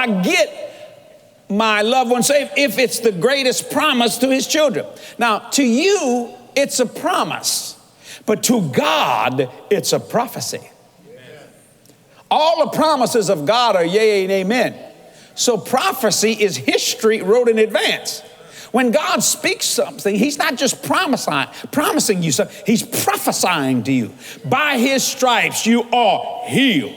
I get my loved one saved if it's the greatest promise to his children? Now, to you, it's a promise, but to God, it's a prophecy. All the promises of God are yea and amen. So prophecy is history wrote in advance. When God speaks something, he's not just promising you something, he's prophesying to you. By his stripes you are healed.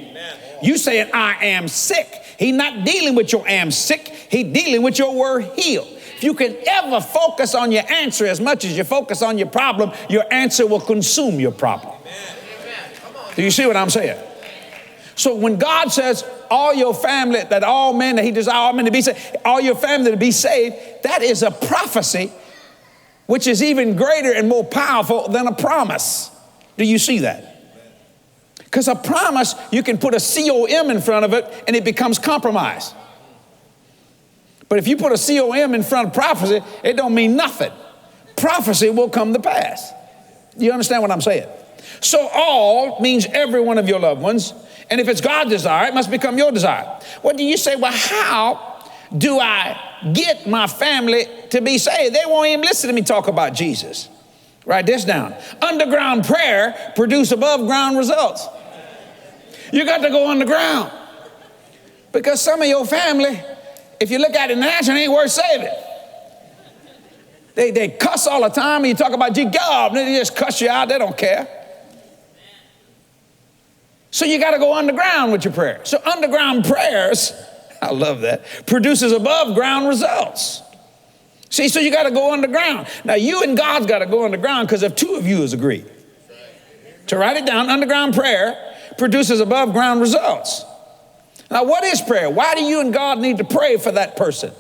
You saying, I am sick. He's not dealing with your am sick. He's dealing with your word healed. If you can ever focus on your answer as much as you focus on your problem, your answer will consume your problem. Do you see what I'm saying? So when God says all your family, that all men that he desires all men to be saved, all your family to be saved, that is a prophecy which is even greater and more powerful than a promise. Do you see that? Because a promise, you can put a C-O-M in front of it and it becomes compromise. But if you put a C-O-M in front of prophecy, it don't mean nothing. Prophecy will come to pass. You understand what I'm saying? So all means every one of your loved ones. And if it's God's desire, it must become your desire. What do you say? Well, how do I get my family to be saved? They won't even listen to me talk about Jesus. Write this down. Underground prayer produces above ground results. You got to go underground. Because some of your family, if you look at it naturally, ain't worth saving. They cuss all the time. And you talk about God, they just cuss you out. They don't care. So you got to go underground with your prayer. So underground prayers, I love that, produces above ground results. See, so you got to go underground. Now you and God's got to go underground because if two of you has agreed. To write it down, underground prayer produces above ground results. Now what is prayer? Why do you and God need to pray for that person?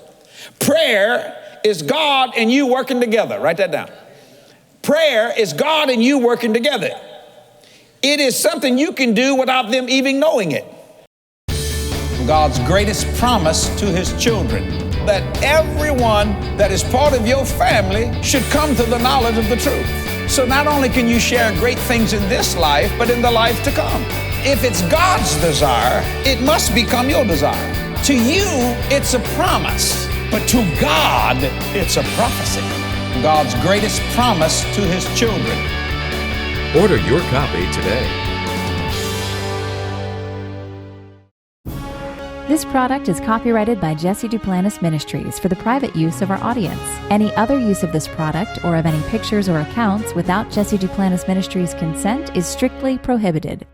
Prayer is God and you working together. Write that down. Prayer is God and you working together. It is something you can do without them even knowing it. God's greatest promise to his children, that everyone that is part of your family should come to the knowledge of the truth. So not only can you share great things in this life, but in the life to come. If it's God's desire, it must become your desire. To you, it's a promise, but to God, it's a prophecy. God's greatest promise to his children. Order your copy today. This product is copyrighted by Jesse Duplantis Ministries for the private use of our audience. Any other use of this product or of any pictures or accounts without Jesse Duplantis Ministries' consent is strictly prohibited.